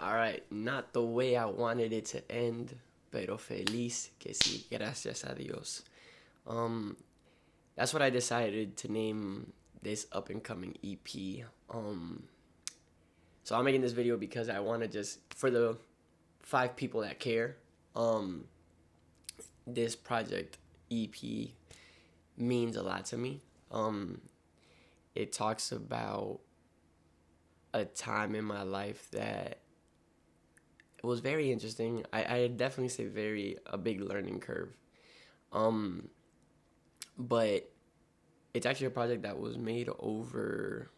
All right, not the way I wanted it to end, pero feliz que sí, gracias a Dios. Um, that's what I decided to name this up and coming EP. So I'm making this video because I want to just for the 5 people that care. Um, this project EP means a lot to me. It talks about a time in my life that was very interesting. I definitely say a big learning curve. Um, but it's actually a project that was made over,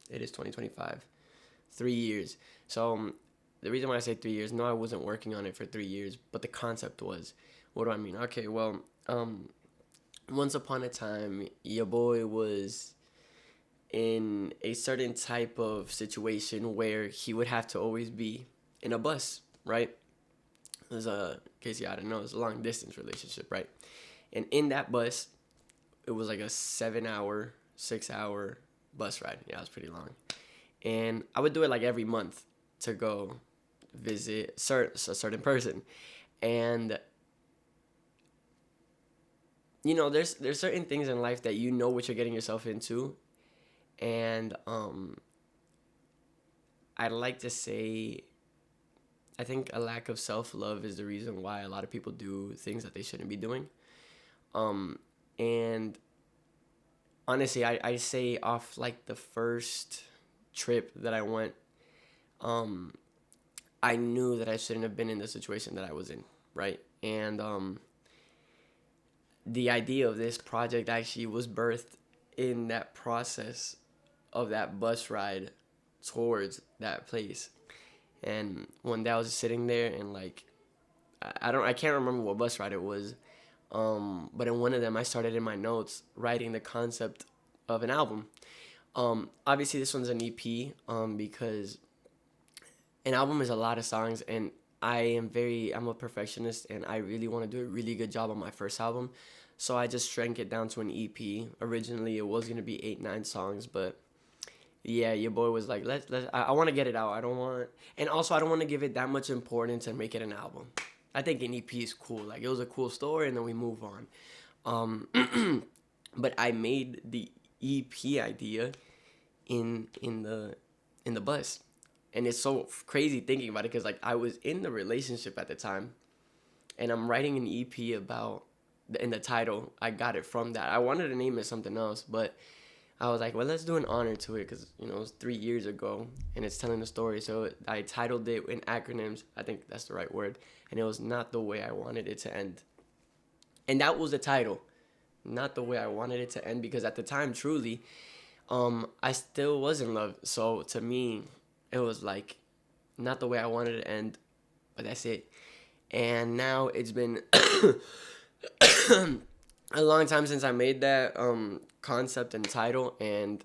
it is 2025, 3 years. So the reason why I say 3 years, no, I wasn't working on it for 3 years, but the concept was, what do I mean? Okay, well, once upon a time, your boy was in a certain type of situation where he would have to always be in a bus, right? There's in case you didn't know, it's a long distance relationship, right? And in that bus, it was like a 7 hour, 6 hour bus ride. Yeah, it was pretty long. And I would do it like every month to go visit a certain person. And there's certain things in life that you know what you're getting yourself into. And I'd like to say I think a lack of self-love is the reason why a lot of people do things that they shouldn't be doing. And honestly, I say off like the first trip that I went, I knew that I shouldn't have been in the situation that I was in, right? And the idea of this project actually was birthed in that process of that bus ride towards that place. And one day I was sitting there and like I can't remember what bus ride it was. But in one of them I started in my notes writing the concept of an album. Obviously this one's an EP, because an album is a lot of songs, and I'm a perfectionist, and I really want to do a really good job on my first album. So I just shrank it down to an EP. Originally it was gonna be 8-9 songs, but yeah, your boy was like, I want to get it out. And also I don't want to give it that much importance and make it an album. I think an EP is cool. Like, it was a cool story, and then we move on. But I made the EP idea in the bus, and it's so crazy thinking about it because like I was in the relationship at the time, and I'm writing an EP about. In the title, I got it from that. I wanted to name it something else, but I was like, well, let's do an honor to it because, it was 3 years ago and it's telling the story. So I titled it in acronyms. I think that's the right word. And it was Not the Way I Wanted It to End. And that was the title. Not the way I wanted it to end, because at the time, truly, I still was in love. So to me, it was like, not the way I wanted it to end, but that's it. And now it's been a long time since I made that concept and title, and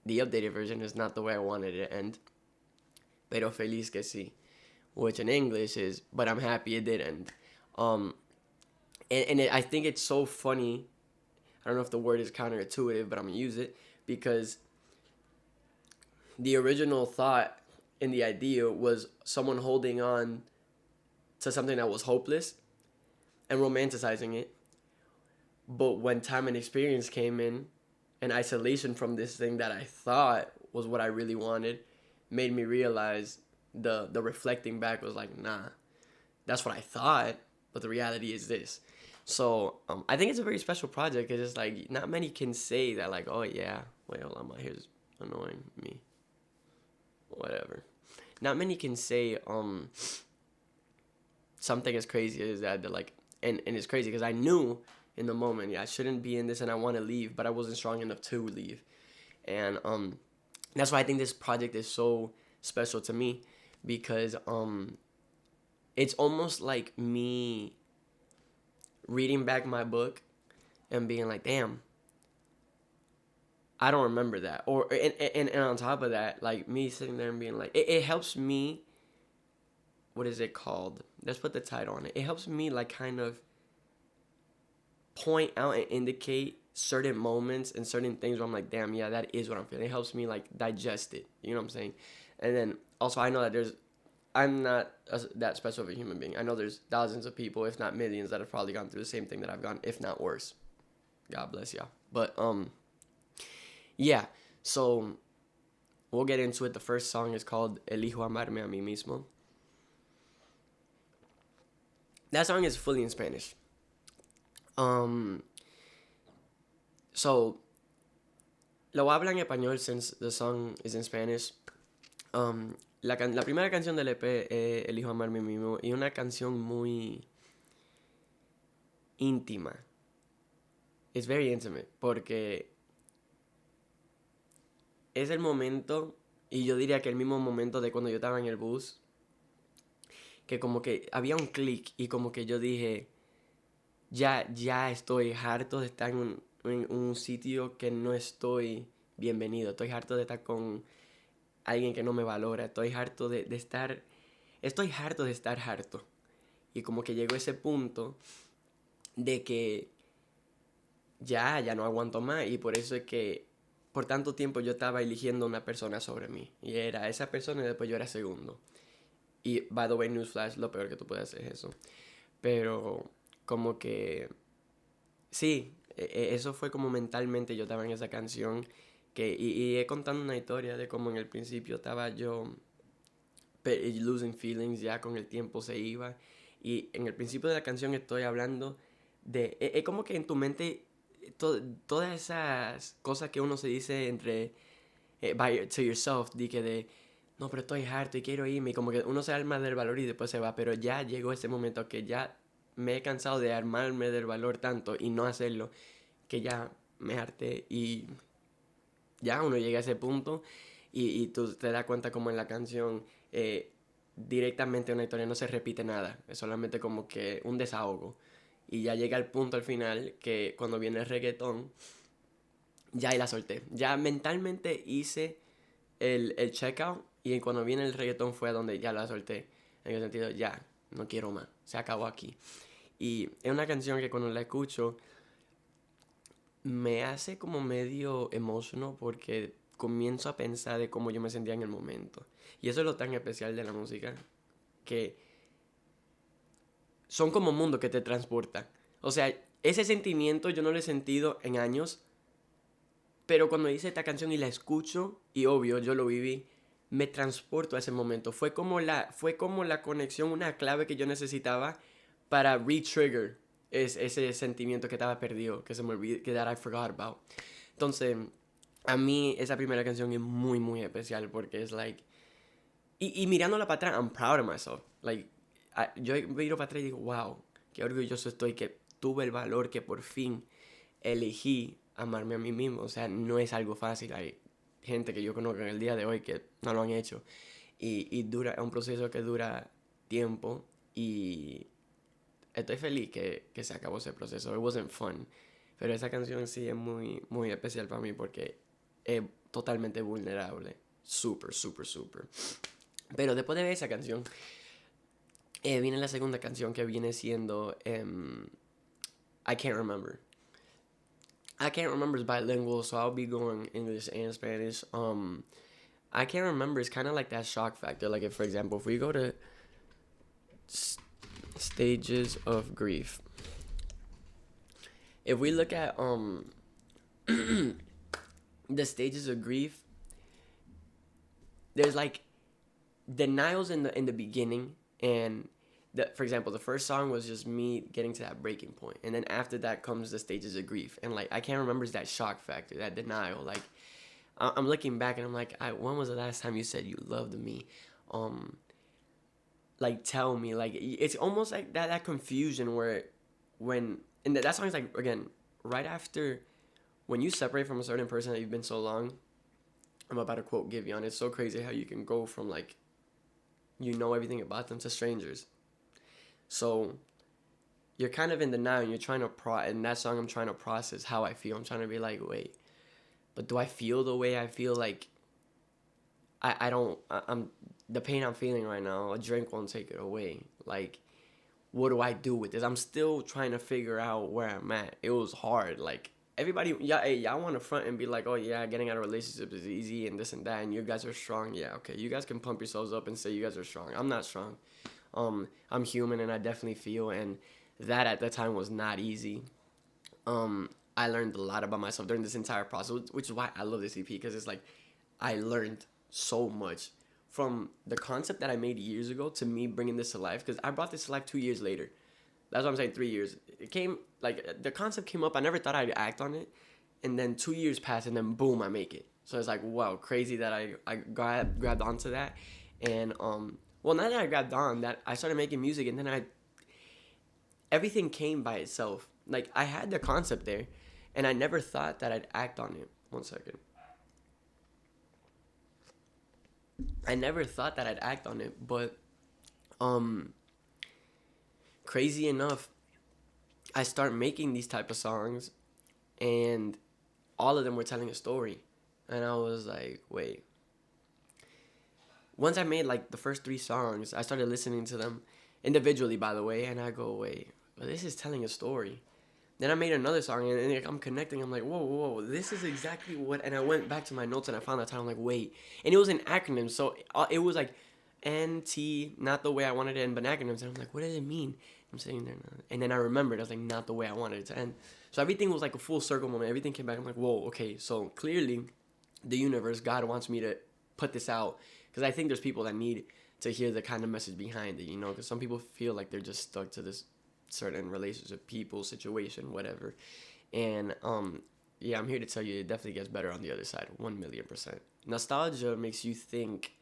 the updated version is Not the Way I Wanted it to End, pero feliz que si, which in English is But I'm Happy It Did End. I think it's so funny. I don't know if the word is counterintuitive, but I'm gonna use it because the original thought and the idea was someone holding on to something that was hopeless and romanticizing it. But when time and experience came in, and isolation from this thing that I thought was what I really wanted, made me realize the reflecting back was like, nah, that's what I thought, but the reality is this. So I think it's a very special project because it's like not many can say that, like, oh yeah, wait, hold on, my hair's annoying me. Whatever. Not many can say something as crazy as that like, and it's crazy because I knew in the moment, yeah, I shouldn't be in this and I want to leave, but I wasn't strong enough to leave. And that's why I think this project is so special to me, because it's almost like me reading back my book and being like, damn, I don't remember that. Or and on top of that, like me sitting there and being like, it helps me. What is it called? Let's put the title on it. It helps me like kind of point out and indicate certain moments and certain things where I'm like, damn, yeah, that is what I'm feeling. It helps me like digest it. You know what I'm saying? And then also I know that I'm not that special of a human being. I know there's thousands of people, if not millions, that have probably gone through the same thing that I've gone, if not worse. God bless y'all. But yeah. So we'll get into it. The first song is called Elijo amarme a mí mismo. That song is fully in Spanish. So lo voy a hablar en español since the song is in Spanish. La primera canción del EP es Elijo amarme a mí mismo y una canción muy íntima. It's very intimate porque es el momento, y yo diría que el mismo momento de cuando yo estaba en el bus, que como que había un clic y como que yo dije, ya estoy harto de estar en un sitio que no estoy bienvenido, estoy harto de estar con alguien que no me valora, estoy harto de estar harto. Y como que llegó ese punto de que ya no aguanto más, y por eso es que por tanto tiempo yo estaba eligiendo una persona sobre mí, y era esa persona y después yo era segundo. Y by the way, newsflash, lo peor que tú puedes hacer es eso. Pero como que sí, eso fue como mentalmente yo estaba en esa canción, y he contando una historia de cómo en el principio estaba yo losing feelings, ya con el tiempo se iba, y en el principio de la canción estoy hablando de, es como que en tu mente todas esas cosas que uno se dice entre to yourself, de no, pero estoy harto y quiero irme, y como que uno se arma del valor y después se va, pero ya llegó ese momento que ya me he cansado de armarme del valor tanto y no hacerlo, que ya me harté, y ya uno llega a ese punto, y tú te das cuenta como en la canción directamente una historia no se repite nada, es solamente como que un desahogo, y ya llega el punto al final que cuando viene el reggaetón, ya ahí la solté, ya mentalmente hice el checkout, y cuando viene el reggaetón fue donde ya la solté, en el sentido, ya, no quiero más, se acabó aquí. Y es una canción que cuando la escucho me hace como medio emotional porque comienzo a pensar de cómo yo me sentía en el momento. Y eso es lo tan especial de la música, que son como mundos que te transportan. O sea, ese sentimiento yo no lo he sentido en años, pero cuando hice esta canción y la escucho, y obvio, yo lo viví, me transporto a ese momento. Fue como la conexión, una clave que yo necesitaba para re-trigger ese sentimiento que estaba perdido, que se me olvidó, que that I forgot about. Entonces, a mí esa primera canción es muy, muy especial porque es like... Y mirándola para atrás, I'm proud of myself. Like, yo miro para atrás y digo, wow, qué orgulloso estoy que tuve el valor, que por fin elegí amarme a mí mismo. O sea, no es algo fácil. Hay gente que yo conozco en el día de hoy que no lo han hecho. Y es un proceso que dura tiempo, y estoy feliz que se acabó ese proceso. It wasn't fun. Pero esa canción sí es muy, muy especial para mí porque es totalmente vulnerable. Súper, súper, súper. Pero después de ver esa canción, viene la segunda canción, que viene siendo I Can't Remember. I Can't Remember is bilingual, so I'll be going English and Spanish. I Can't Remember is kind of like that shock factor. Like, if, for example, if we go to stages of grief, if we look at the stages of grief, there's like denials in the beginning, and for example, the first song was just me getting to that breaking point, and then after that comes the stages of grief, and like I can't remember is that shock factor, that denial. Like, I'm looking back and I'm like, when was the last time you said you loved me? Like, tell me. Like, it's almost like that confusion where and that song is like, again, right after when you separate from a certain person that you've been so long. I'm about to quote Giveon. It's so crazy how you can go from like, you know everything about them, to strangers. So you're kind of in the now, and you're trying to in that song I'm trying to process how I feel. I'm trying to be like, wait, but do I feel the way I feel? Like, I'm the pain I'm feeling right now, a drink won't take it away. Like, what do I do with this? I'm still trying to figure out where I'm at. It was hard. Like, everybody, yeah, hey, y'all want to front and be like, oh yeah, getting out of relationships is easy and this and that, and you guys are strong. Yeah, okay, you guys can pump yourselves up and say you guys are strong. I'm not strong. I'm human and I definitely feel, and that at the time was not easy. I learned a lot about myself during this entire process, which is why I love this EP, because it's like I learned so much from the concept that I made years ago to me bringing this to life, because I brought this to life 2 years later. That's what I'm saying. 3 years. It came like the concept came up. I never thought I'd act on it, and then 2 years passed, and then boom, I make it. So it's like wow, crazy that I grabbed onto that, and well, now that I grabbed on that, I started making music, and then everything came by itself. Like I had the concept there, and I never thought that I'd act on it. One second. I never thought that I'd act on it, but um, crazy enough, I start making these type of songs, and all of them were telling a story, and I was like, wait. Once I made like the first 3 songs, I started listening to them individually, by the way, and I go, wait, well, this is telling a story. Then I made another song, and I'm connecting. I'm like, whoa, whoa, this is exactly what. And I went back to my notes, and I found that title. I'm like, wait, and it was an acronym, so it was like NT, not the way I wanted it to end, but acronyms. And I'm like, what does it mean? I'm sitting there, and then I remembered. I was like, not the way I wanted it to end. So everything was like a full circle moment. Everything came back. I'm like, whoa, okay. So clearly, the universe, God wants me to put this out, because I think there's people that need to hear the kind of message behind it, you know, because some people feel like they're just stuck to this certain relationship, people, situation, whatever. And yeah, I'm here to tell you it definitely gets better on the other side, 1,000,000%. Nostalgia makes you think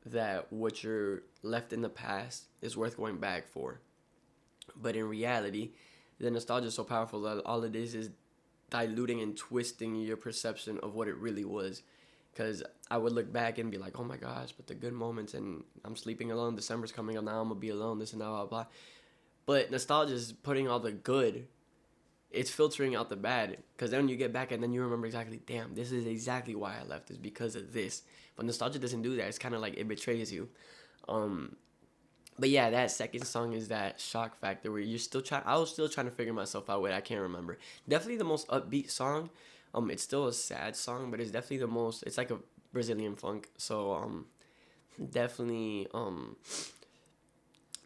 that what you're left in the past is worth going back for. But in reality, the nostalgia is so powerful that all it is diluting and twisting your perception of what it really was. Because I would look back and be like, oh my gosh, but the good moments, and I'm sleeping alone, December's coming up, now I'm going to be alone, this and that, blah, blah. But nostalgia is putting all the good, it's filtering out the bad. Because then you get back and then you remember exactly, damn, this is exactly why I left, is because of this. But nostalgia doesn't do that. It's kind of like it betrays you. But yeah, that second song is that shock factor where you're still trying. I was still trying to figure myself out. Wait, I can't remember. Definitely the most upbeat song. It's still a sad song, but it's definitely the most. It's like a Brazilian funk. So definitely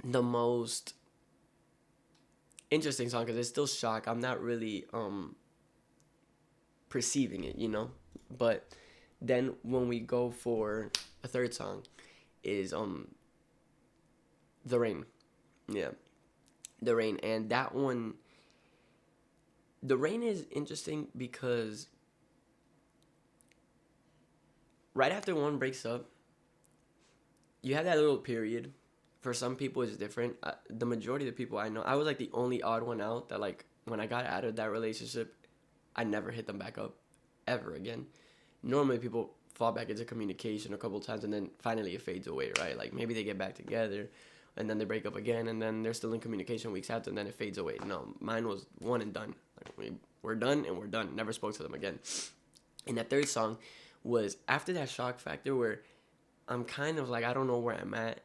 the most interesting song, because it's still shock. I'm not really perceiving it, you know. But then when we go for a third song, is The Rain. Yeah. The Rain. And that one, The Rain is interesting because right after one breaks up, you have that little period. For some people, it's different. The majority of the people I know, I was like the only odd one out that, like, when I got out of that relationship, I never hit them back up ever again. Normally, people fall back into communication a couple times and then finally it fades away, right? Like, maybe they get back together and then they break up again, and then they're still in communication weeks after, and then it fades away. No, mine was one and done. Like, we're done, and we're done. Never spoke to them again. And that third song was after that shock factor where I'm kind of like, I don't know where I'm at.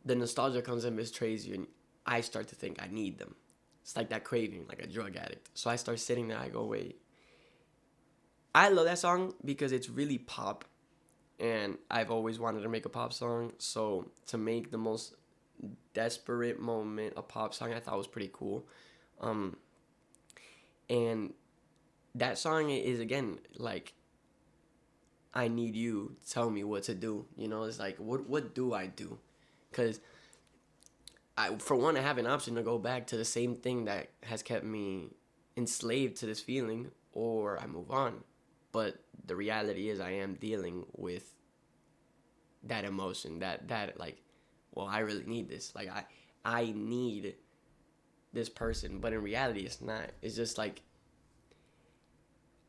The nostalgia comes and betrays you, and I start to think I need them. It's like that craving, like a drug addict. So I start sitting there, I go, wait. I love that song because it's really pop, and I've always wanted to make a pop song. So to make the most desperate moment a pop song, I thought was pretty cool. And that song is, again, like, I need you to tell me what to do. You know, it's like, what do I do? Because for one, I have an option to go back to the same thing that has kept me enslaved to this feeling, or I move on. But the reality is I am dealing with that emotion, that like, well, I really need this. Like, I need this person. But in reality, it's not. It's just like,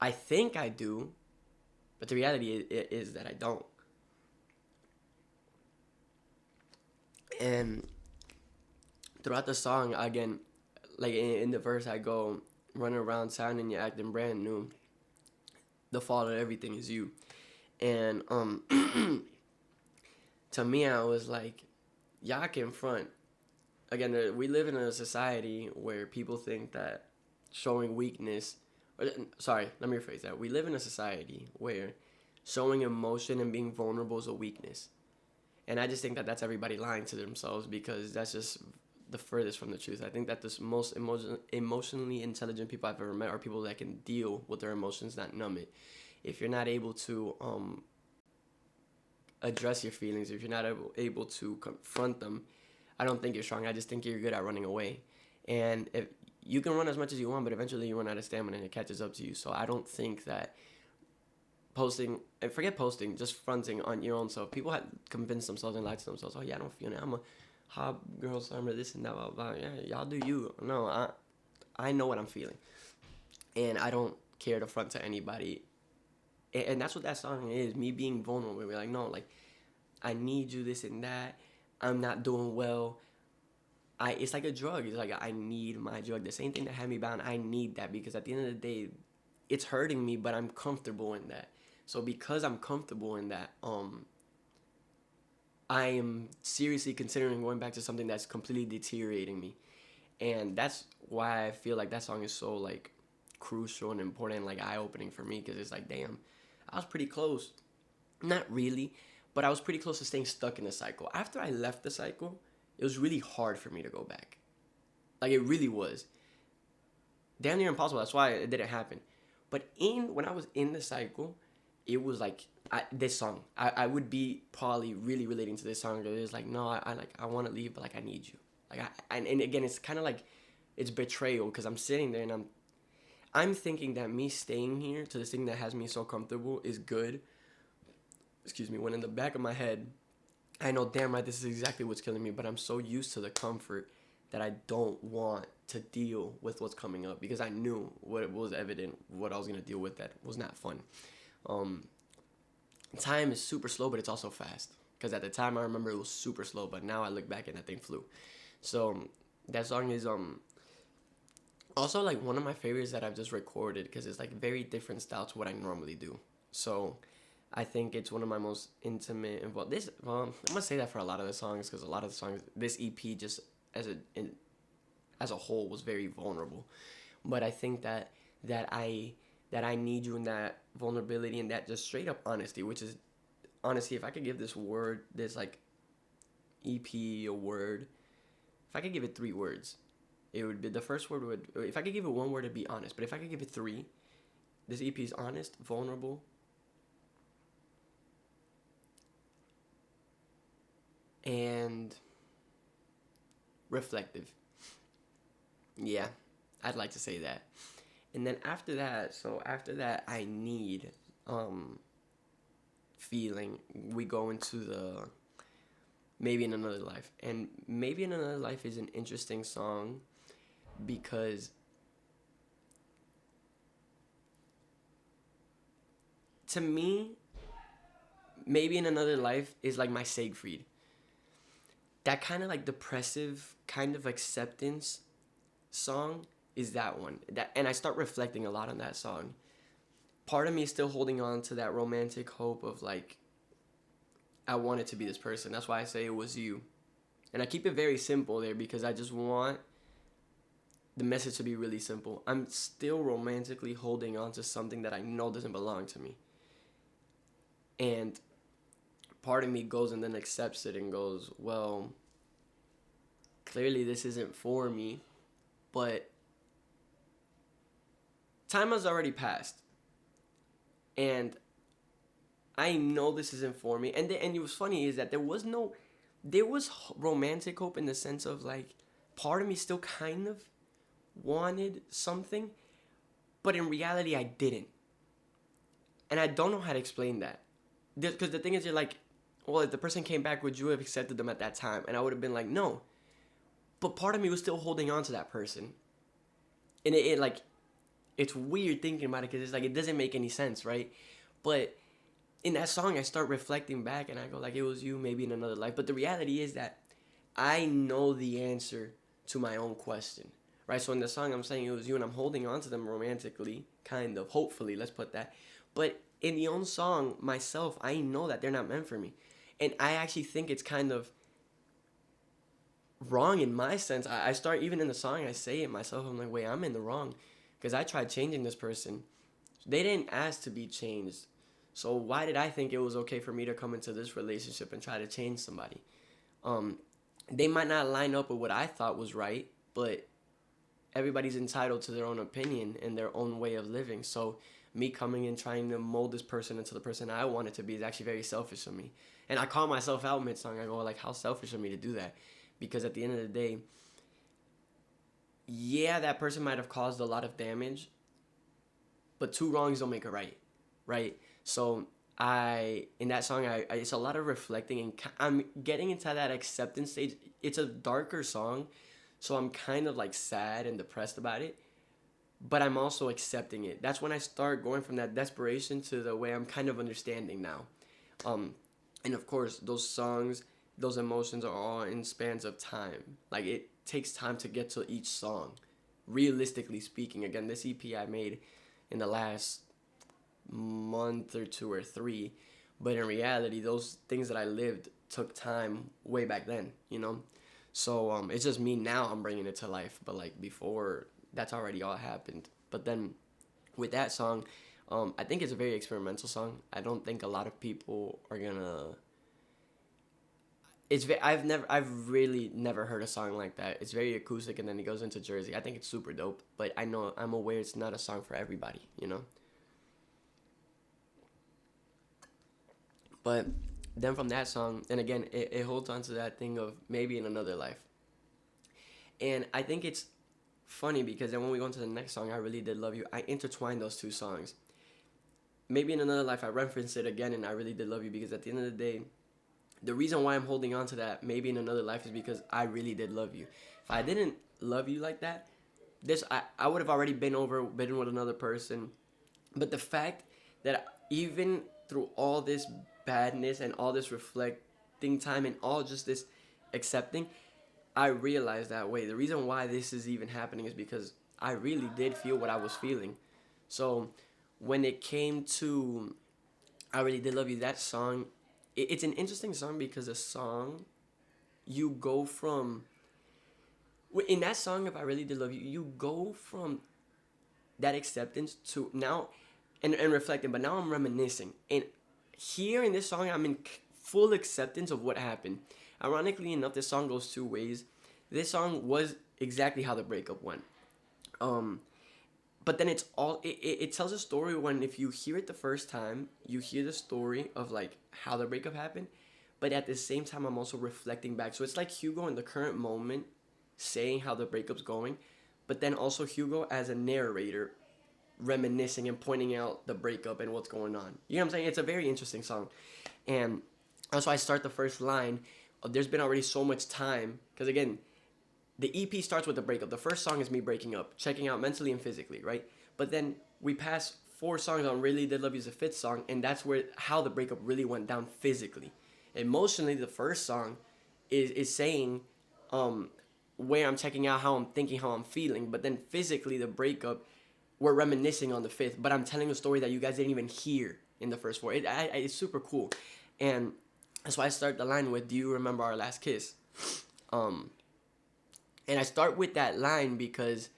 I think I do, but the reality is that I don't. And throughout the song, again, like in the verse, I go, running around town and you're acting brand new. The fault of everything is you. And to me, I was like, y'all can front. Again, we live in a society where people think that showing weakness. Sorry, let me rephrase that. We live in a society where showing emotion and being vulnerable is a weakness. And I just think that that's everybody lying to themselves, because that's just the furthest from the truth. I think that the most emotionally intelligent people I've ever met are people that can deal with their emotions, not numb it. If you're not able to address your feelings, if you're not able to confront them, I don't think you're strong. I just think you're good at running away. And if you can run as much as you want, but eventually you run out of stamina and it catches up to you. So I don't think that posting, and forget posting, just fronting on your own self. People have convinced themselves and lied to themselves. Oh yeah, I don't feel it. I'm a hot girl summer, this and that, blah, blah. Yeah, y'all do you. No, I know what I'm feeling, and I don't care to front to anybody. And that's what that song is. Me being vulnerable. We're like, no, like, I need you, this and that. I'm not doing well. It's like a drug. It's like I need my drug. The same thing that had me bound. I need that, because at the end of the day, it's hurting me, but I'm comfortable in that. So because I'm comfortable in that, I am seriously considering going back to something that's completely deteriorating me. And that's why I feel like that song is so, like, crucial and important, like, eye-opening for me, because it's like, damn, I was pretty close. Not really, but I was pretty close to staying stuck in the cycle. After I left the cycle, it was really hard for me to go back. Like, it really was. Damn near impossible. That's why it didn't happen. But when I was in the cycle, it was like this song. I would be probably really relating to this song. It was like, no, I want to leave, but like I need you. Like and again, it's kind of like it's betrayal, because I'm sitting there and I'm thinking that me staying here to this thing that has me so comfortable is good. Excuse me. When in the back of my head, I know damn right this is exactly what's killing me, but I'm so used to the comfort that I don't want to deal with what's coming up, because I knew what was evident, what I was gonna deal with, that was not fun. Time is super slow, but it's also fast. Because at the time I remember it was super slow, but now I look back and that thing flew. So that song is also like one of my favorites that I've just recorded, because it's like very different style to what I normally do. So I think it's one of my most intimate. And I'm gonna say that for a lot of the songs, because a lot of the songs, this EP just as a whole was very vulnerable. But I think that I need you in that vulnerability and that just straight up honesty, which is honestly, if I could give this like EP a word, if I could give it 3 words, it would be, the first word would, if I could give it 1 word, it'd be honest. But if I could give it 3, this EP is honest, vulnerable, and reflective. Yeah, I'd like to say that. And then after that, I need feeling. We go into the maybe in another life, and maybe in another life is an interesting song, because to me, maybe in another life is like my Siegfried. That kind of like depressive kind of acceptance song is that one. And I start reflecting a lot on that song. Part of me is still holding on to that romantic hope of like, I wanted to be this person. That's why I say it was you. And I keep it very simple there, because I just want the message to be really simple. I'm still romantically holding on to something that I know doesn't belong to me. And part of me goes and then accepts it and goes, well, clearly this isn't for me, but time has already passed. And I know this isn't for me. And it was funny is that there was romantic hope in the sense of like, part of me still kind of wanted something, but in reality I didn't. And I don't know how to explain that. Because the thing is, you're like, well, if the person came back, would you have accepted them at that time? And I would have been like, no. But part of me was still holding on to that person. And it like, it's weird thinking about it, because it's like, it doesn't make any sense, right? But in that song, I start reflecting back and I go like, it was you, maybe in another life. But the reality is that I know the answer to my own question, right? So in the song, I'm saying it was you, and I'm holding on to them romantically, kind of, hopefully, let's put that. But in the own song, myself, I know that they're not meant for me. And I actually think it's kind of wrong in my sense. I start, even in the song, I say it myself, I'm like, wait, I'm in the wrong. because I tried changing this person. They didn't ask to be changed. So why did I think it was okay for me to come into this relationship and try to change somebody? Um, they might not line up with what I thought was right, but everybody's entitled to their own opinion and their own way of living. So me coming and trying to mold this person into the person I wanted to be is actually very selfish of me. And I call myself out mid song. I go like, how selfish of me to do that? Because at the end of the day, yeah, that person might have caused a lot of damage, but two wrongs don't make a right, right? So in that song, it's a lot of reflecting, and I'm getting into that acceptance stage. It's a darker song, so I'm kind of like sad and depressed about it, but I'm also accepting it. That's when I start going from that desperation to the way I'm kind of understanding now. Um, and of course, those songs, those emotions are all in spans of time. Like it takes time to get to each song. Realistically speaking, again, this EP I made in the last month or two or three, but in reality, those things that I lived took time way back then, you know. So it's just me now. I'm bringing it to life, but like before, that's already all happened. But then with that song, I think it's a very experimental song. I don't think a lot of people are gonna. I've really never heard a song like that. It's very acoustic, and then it goes into Jersey. I think it's super dope, but I'm aware it's not a song for everybody, you know. But then from that song, and again, it holds on to that thing of maybe in another life. And I think it's funny because then when we go into the next song, I Really Did Love You, I intertwine those two songs. Maybe in another life, I reference it again, and I Really Did Love You, because at the end of the day, the reason why I'm holding on to that maybe in another life is because I really did love you. If I didn't love you like that, I would have already been with another person. But the fact that even through all this badness and all this reflecting time and all just this accepting, I realized that way. The reason why this is even happening is because I really did feel what I was feeling. So when it came to I Really Did Love You, that song, it's an interesting song because a song, you go from, in that song, If I Really Did Love You, you go from that acceptance to now, and reflecting, but now I'm reminiscing. And here in this song, I'm in full acceptance of what happened. Ironically enough, this song goes two ways. This song was exactly how the breakup went. Um, but then it tells a story when, if you hear it the first time, you hear the story of like how the breakup happened, but at the same time I'm also reflecting back. So it's like Hugo in the current moment saying how the breakup's going, but then also Hugo as a narrator reminiscing and pointing out the breakup and what's going on. You know what I'm saying? It's a very interesting song. And that's why I start the first line of, there's been already so much time, because again, the EP starts with the breakup. The first song is me breaking up, checking out mentally and physically, right? But then we pass 4 songs on Really Did Love You as a 5th song, and that's where how the breakup really went down physically. Emotionally, the first song is saying where I'm checking out, how I'm thinking, how I'm feeling. But then physically, the breakup, we're reminiscing on the 5th, but I'm telling a story that you guys didn't even hear in the first 4. It's super cool. And that's why I start the line with, do you remember our last kiss? And I start with that line because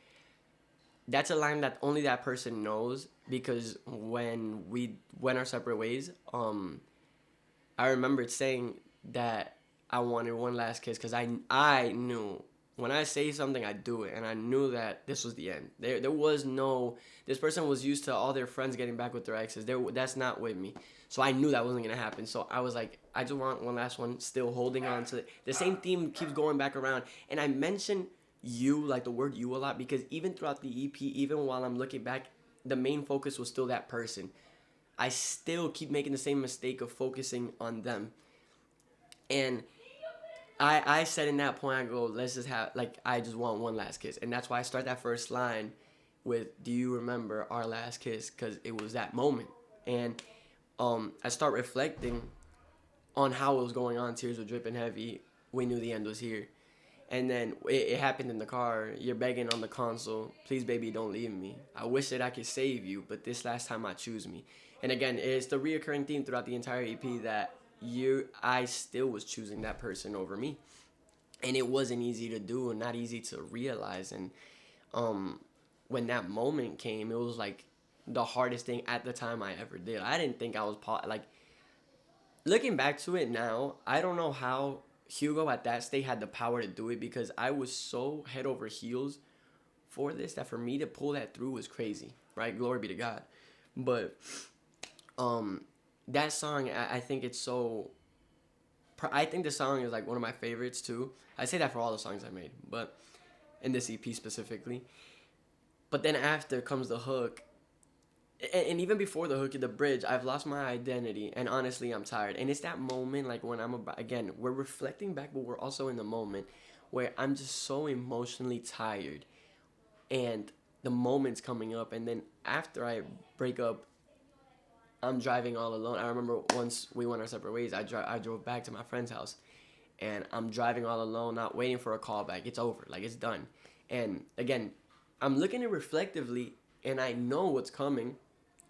that's a line that only that person knows. Because when we went our separate ways, I remembered saying that I wanted one last kiss, because I knew when I say something, I do it, and I knew that this was the end. There was no, this person was used to all their friends getting back with their exes. That's not with me. So I knew that wasn't gonna happen. So I was like, I just want one last one. Still holding on to the same theme keeps going back around. And I mention you, like the word you, a lot, because even throughout the EP, even while I'm looking back, the main focus was still that person. I still keep making the same mistake of focusing on them. And I said in that point, I go, let's just have, like, I just want one last kiss. And that's why I start that first line with, do you remember our last kiss? Because it was that moment. And I start reflecting on how it was going on. Tears were dripping heavy. We knew the end was here. And then it happened in the car. You're begging on the console, please, baby, don't leave me. I wish that I could save you, but this last time I choose me. And again, it's the reoccurring theme throughout the entire EP that I still was choosing that person over me. And it wasn't easy to do and not easy to realize. And when that moment came, it was like the hardest thing at the time I ever did. I didn't think I was like, looking back to it now, I don't know how Hugo at that state had the power to do it, because I was so head over heels for this that for me to pull that through was crazy, right? Glory be to God. But that song, I think it's so. I think the song is like one of my favorites too. I say that for all the songs I made, but in this EP specifically. But then after comes the hook, and even before the hook, the bridge, I've lost my identity, and honestly, I'm tired. And it's that moment, like when I'm about, again, we're reflecting back, but we're also in the moment where I'm just so emotionally tired, and the moment's coming up, and then after I break up, I'm driving all alone. I remember once we went our separate ways, I drove back to my friend's house, and I'm driving all alone, not waiting for a call back. It's over, like it's done. And again, I'm looking at it reflectively, and I know what's coming,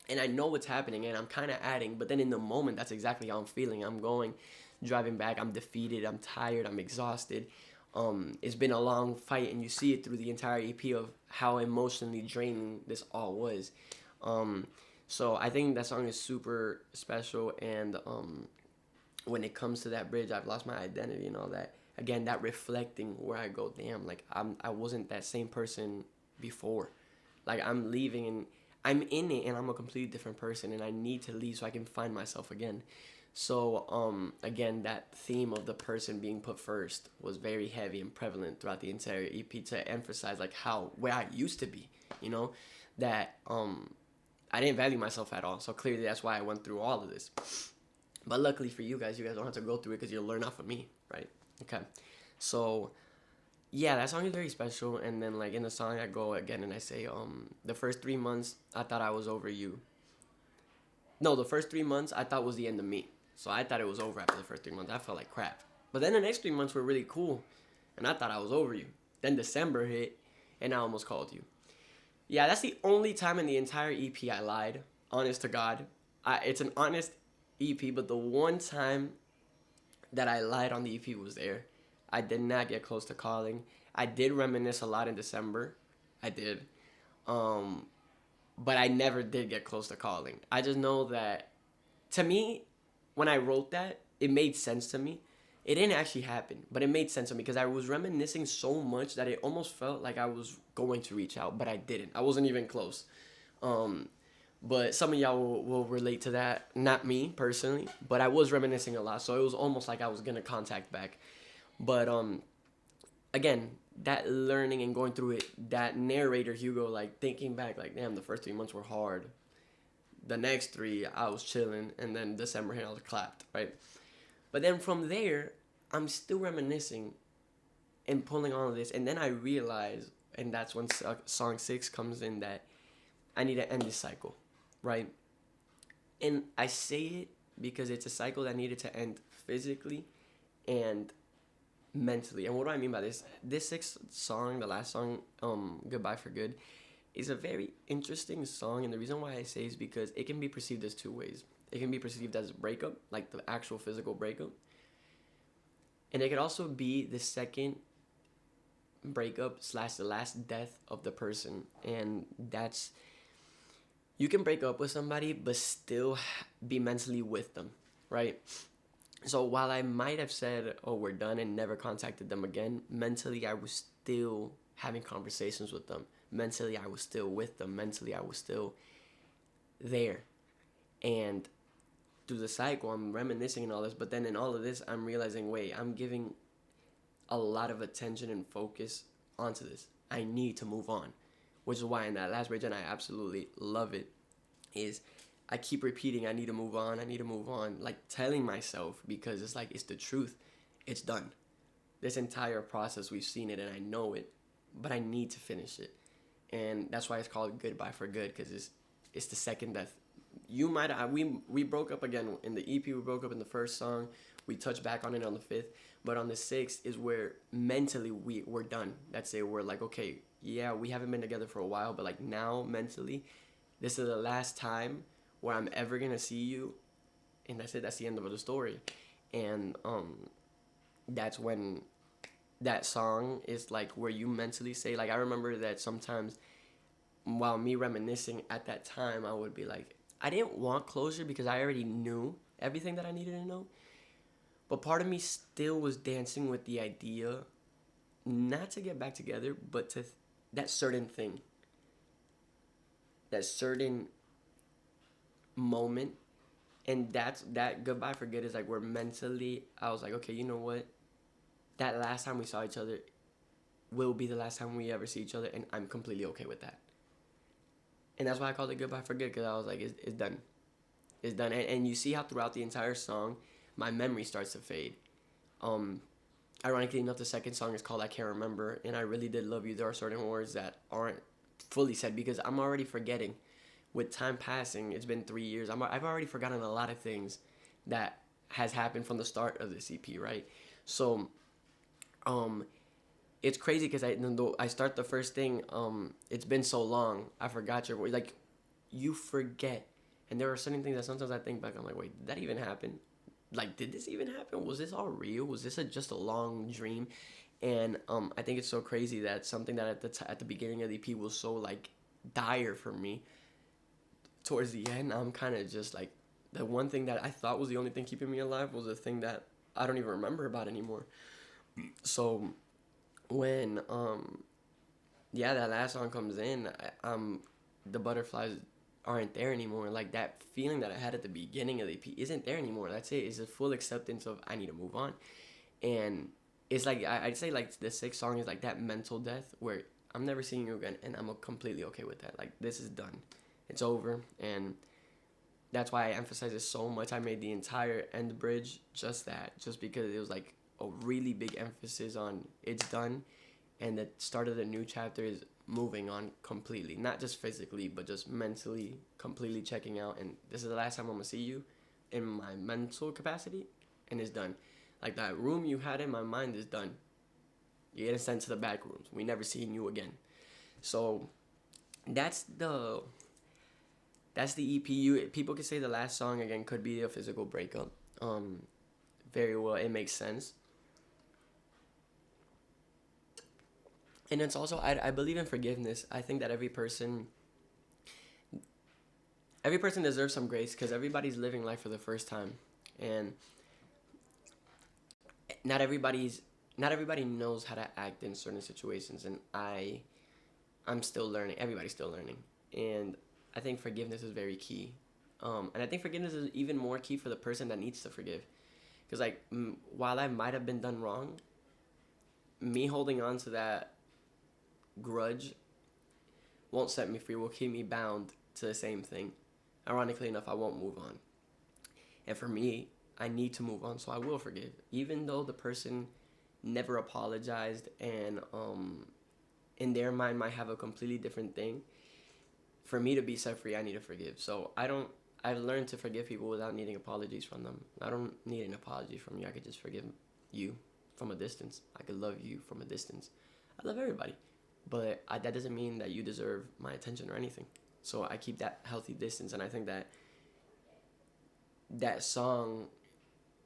and I know what's happening, and I'm kind of adding. But then in the moment, that's exactly how I'm feeling. I'm going, driving back. I'm defeated. I'm tired. I'm exhausted. It's been a long fight, and you see it through the entire EP of how emotionally draining this all was. So I think that song is super special, and when it comes to that bridge, I've lost my identity and all that. Again, that reflecting where I go, damn, like I wasn't that same person before. Like I'm leaving and I'm in it, and I'm a completely different person, and I need to leave so I can find myself again. So again, that theme of the person being put first was very heavy and prevalent throughout the entire EP to emphasize like how where I used to be, you know, that I didn't value myself at all. So clearly that's why I went through all of this. But luckily for you guys don't have to go through it because you'll learn off of me, right? Okay. So yeah, that song is very special. And then like in the song I go again and I say, the first 3 months I thought I was over you. No, the first 3 months I thought was the end of me. So I thought it was over after the first 3 months. I felt like crap. But then the next 3 months were really cool, and I thought I was over you. Then December hit, and I almost called you. Yeah, that's the only time in the entire EP I lied. Honest to God. It's an honest EP, but the one time that I lied on the EP was there. I did not get close to calling. I did reminisce a lot in December. I did. But I never did get close to calling. I just know that, to me, when I wrote that, it made sense to me. It didn't actually happen, but it made sense to me because I was reminiscing so much that it almost felt like I was going to reach out, but I didn't. I wasn't even close. But some of y'all will relate to that. Not me, personally, but I was reminiscing a lot, so it was almost like I was going to contact back. But again, that learning and going through it, that narrator Hugo, like thinking back, like damn, the first 3 months were hard. The next three, I was chilling, and then December hit, I was clapped, right? But then from there, I'm still reminiscing and pulling all of this, and then I realize, and that's when song 6 comes in, that I need to end this cycle, right? And I say it because it's a cycle that needed to end physically and mentally. And what do I mean by this? This 6th song, the last song, Goodbye for Good, is a very interesting song, and the reason why I say is because it can be perceived as two ways. It can be perceived as a breakup, like the actual physical breakup, and it could also be the second breakup / the last death of the person. And that's, you can break up with somebody but still be mentally with them, right? So while I might have said, oh, we're done, and never contacted them again, mentally I was still having conversations with them. Mentally I was still with them. Mentally I was still there. And through the cycle, I'm reminiscing and all this, but then in all of this, I'm realizing, wait, I'm giving a lot of attention and focus onto this. I need to move on, which is why in that last bridge, and I absolutely love it, is I keep repeating, I need to move on, I need to move on, like telling myself, because it's like, it's the truth. It's done. This entire process, we've seen it, and I know it, but I need to finish it. And that's why it's called Goodbye for Good, because it's the second death. You might we broke up again in the EP. We broke up in the first song. We touched back on it on the 5th, but on the 6th is where mentally we're done. That's it. We're like, okay, yeah, we haven't been together for a while, but like now mentally, this is the last time where I'm ever gonna see you, and that's it. That's the end of the story. And that's when that song is like where you mentally say, like, I remember that sometimes while me reminiscing at that time, I would be like, I didn't want closure because I already knew everything that I needed to know. But part of me still was dancing with the idea, not to get back together, but to that certain thing, that certain moment. And that's that goodbye for good is like where mentally I was like, okay, you know what? That last time we saw each other will be the last time we ever see each other, and I'm completely okay with that. And that's why I called it goodbye for good, because I was like, it's done. It's done. And you see how throughout the entire song, my memory starts to fade. Um, Ironically enough, the second song is called I Can't Remember, and I really did love you. There are certain words that aren't fully said because I'm already forgetting. With time passing, it's been 3 years. I've already forgotten a lot of things that has happened from the start of this EP, right? So, um, it's crazy because I start the first thing. It's been so long, I forgot your voice. Like, you forget, and there are certain things that sometimes I think back. I'm like, wait, did that even happen? Like, did this even happen? Was this all real? Was this just a long dream? And I think it's so crazy that something that at the beginning of the EP was so like dire for me. Towards the end, I'm kind of just like, the one thing that I thought was the only thing keeping me alive was a thing that I don't even remember about anymore. So when yeah, that last song comes in, the butterflies aren't there anymore. Like, that feeling that I had at the beginning of the EP isn't there anymore. That's it. It's a full acceptance of I need to move on. And it's like I'd say like the sixth song is like that mental death where I'm never seeing you again, and I'm completely okay with that. Like, this is done. It's over. And that's why I emphasize it so much. I made the entire end bridge just that, just because it was like a really big emphasis on it's done, and the start of the new chapter is moving on completely, not just physically, but just mentally, completely checking out. And this is the last time I'm gonna see you in my mental capacity, and it's done. Like, that room you had in my mind is done. You're getting sent to the back rooms. We never seeing you again. So that's the EP. People could say the last song again could be a physical breakup. Very well, it makes sense. And it's also I believe in forgiveness. I think that every person deserves some grace because everybody's living life for the first time, and not everybody's not everybody knows how to act in certain situations. And I'm still learning. Everybody's still learning, and I think forgiveness is very key. And I think forgiveness is even more key for the person that needs to forgive, because like while I might have been done wrong, me holding on to that grudge won't set me free. Will keep me bound to the same thing. Ironically enough, I won't move on. And for me, I need to move on, so I will forgive, even though the person never apologized, and in their mind might have a completely different thing. For me to be set free, I need to forgive. So I've learned to forgive people without needing apologies from them. I don't need an apology from you. I could just forgive you from a distance. I could love you from a distance. I love everybody, but that doesn't mean that you deserve my attention or anything. So I keep that healthy distance, and I think that that song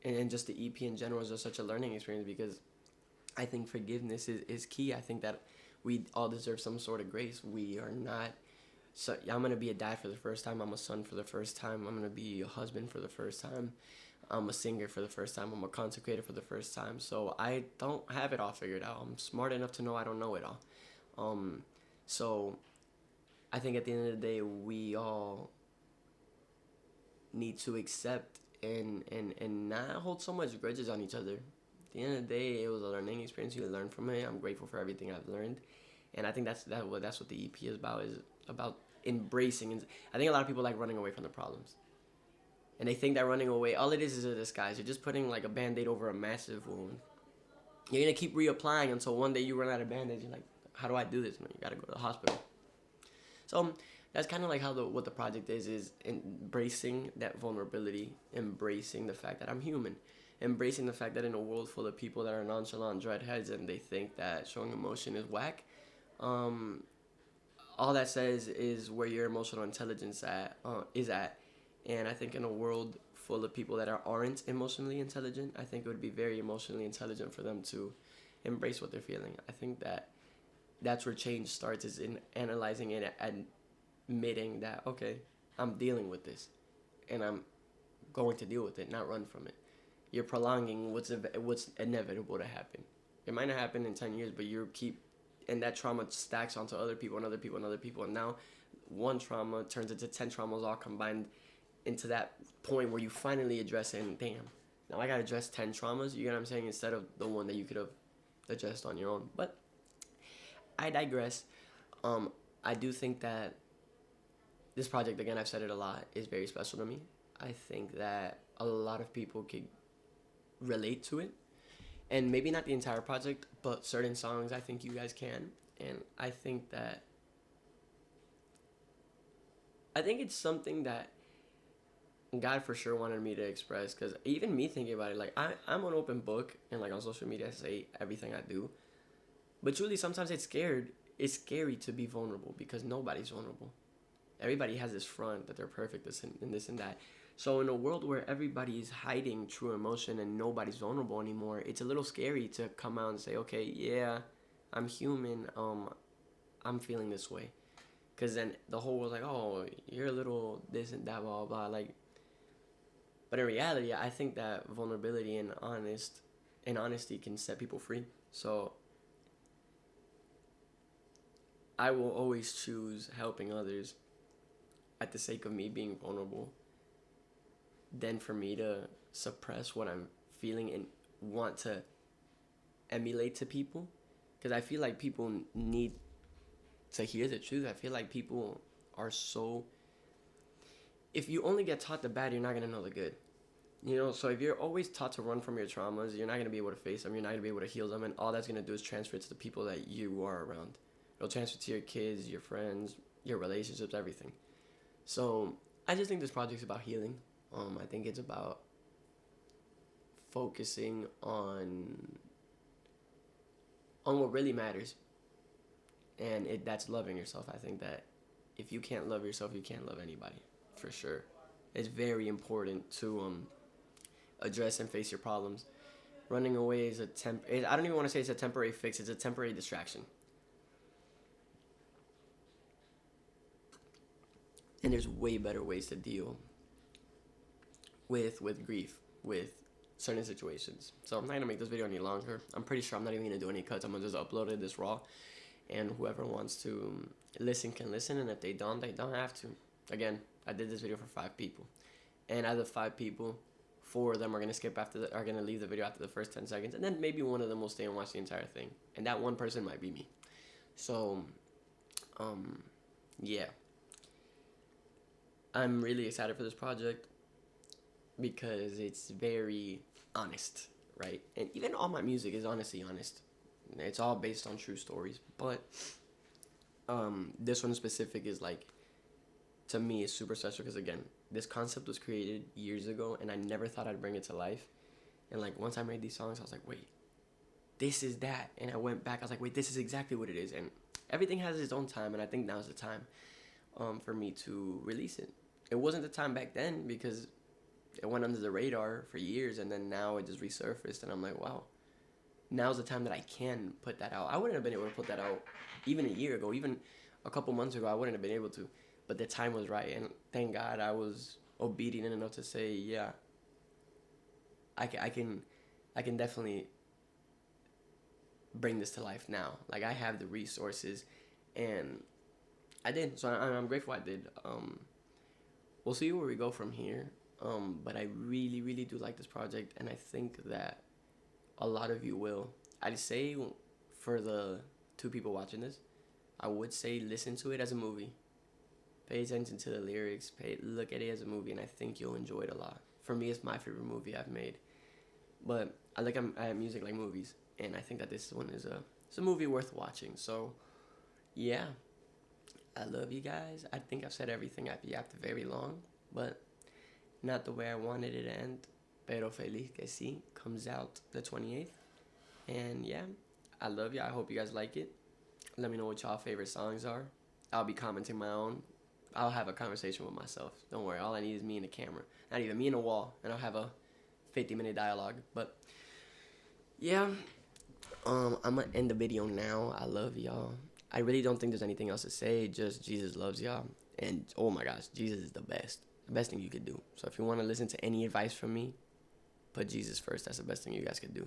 and just the EP in general is just such a learning experience, because I think forgiveness is key. I think that we all deserve some sort of grace. We are not. So I'm gonna be a dad for the first time. I'm a son for the first time. I'm gonna be a husband for the first time. I'm a singer for the first time. I'm a content creator for the first time. So I don't have it all figured out. I'm smart enough to know I don't know it all. Um, so I think at the end of the day, we all need to accept and not hold so much grudges on each other. At the end of the day, it was a learning experience. You learn from it. I'm grateful for everything I've learned, and I think that's what the EP is about embracing. And I think a lot of people like running away from the problems, and they think that running away, all it is a disguise. You're just putting like a band-aid over a massive wound. You're gonna keep reapplying until one day you run out of band-aids. You're like, how do I do this? Man, you gotta go to the hospital. So that's kind of like how what the project is embracing that vulnerability, embracing the fact that I'm human, embracing the fact that in a world full of people that are nonchalant dreadheads and they think that showing emotion is whack, um, all that says is where your emotional intelligence is at. And I think in a world full of people that aren't emotionally intelligent, I think it would be very emotionally intelligent for them to embrace what they're feeling. I think that that's where change starts, is in analyzing it and admitting that, okay, I'm dealing with this and I'm going to deal with it, not run from it. You're prolonging what's inevitable to happen. It might not happen in 10 years, but you keep, and that trauma stacks onto other people and other people and other people, and now one trauma turns into 10 traumas all combined into that point where you finally address it, and damn, now I gotta address 10 traumas, you know what I'm saying, instead of the one that you could have addressed on your own. But I digress. I do think that this project, again, I've said it a lot, is very special to me. I think that a lot of people could relate to it, and maybe not the entire project, but certain songs I think you guys can. And I think it's something that God for sure wanted me to express, because even me thinking about it, like I'm an open book, and like on social media I say everything I do, but truly sometimes it's scary to be vulnerable, because nobody's vulnerable. Everybody has this front that they're perfect, this and this and that. So in a world where everybody is hiding true emotion and nobody's vulnerable anymore, it's a little scary to come out and say, okay, yeah, I'm human, I'm feeling this way. Because then the whole world's like, oh, you're a little this and that, blah, blah, blah. Like, but in reality, I think that vulnerability and honesty can set people free. So I will always choose helping others at the sake of me being vulnerable than for me to suppress what I'm feeling and want to emulate to people. Because I feel like people need to hear the truth. I feel like people are so... If you only get taught the bad, you're not going to know the good. You know, so if you're always taught to run from your traumas, you're not going to be able to face them, you're not going to be able to heal them, and all that's going to do is transfer to the people that you are around. It'll transfer to your kids, your friends, your relationships, everything. So I just think this project's about healing. I think it's about focusing on what really matters, and that's loving yourself. I think that if you can't love yourself, you can't love anybody, for sure. It's very important to address and face your problems. Running away is I don't even want to say it's a temporary fix. It's a temporary distraction. And there's way better ways to deal with grief, with certain situations. So I'm not going to make this video any longer. I'm pretty sure I'm not even going to do any cuts. I'm going to just upload it this raw. And whoever wants to listen can listen. And if they don't have to. Again, I did this video for 5 people. And out of the 5 people, 4 of them are going to are going to leave the video after the first 10 seconds. And then maybe one of them will stay and watch the entire thing. And that one person might be me. So, yeah. I'm really excited for this project because it's very honest, right? And even all my music is honestly honest. It's all based on true stories. But this one in specific is like, to me, is super special because, again, this concept was created years ago and I never thought I'd bring it to life. And like once I made these songs, I was like, wait, this is that. And I went back, I was like, wait, this is exactly what it is. And everything has its own time, and I think now's the time for me to release it. It wasn't the time back then because it went under the radar for years, and then now it just resurfaced, and I'm like, wow, now's the time that I can put that out. I wouldn't have been able to put that out even a year ago, even a couple months ago. I wouldn't have been able to, but the time was right, and thank God I was obedient enough to say, yeah, I can definitely bring this to life now. Like, I have the resources, and I did, so I'm grateful I did. We'll see where we go from here. But I really, really do like this project, and I think that a lot of you will. I'd say for the 2 people watching this, I would say listen to it as a movie. Pay attention to the lyrics. Look at it as a movie, and I think you'll enjoy it a lot. For me, it's my favorite movie I've made. But I have music like movies, and I think that this one is a movie worth watching. So, yeah. I love you guys. I think I've said everything. I've yapped very long, but not the way I wanted it to end. Pero Feliz Que Si comes out the 28th. And yeah, I love you. I hope you guys like it. Let me know what y'all favorite songs are. I'll be commenting my own. I'll have a conversation with myself. Don't worry. All I need is me and a camera. Not even me and a wall. And I'll have a 50-minute dialogue. But yeah, I'm gonna end the video now. I love y'all. I really don't think there's anything else to say. Just Jesus loves y'all. And oh my gosh, Jesus is the best. The best thing you could do. So if you want to listen to any advice from me, put Jesus first. That's the best thing you guys could do.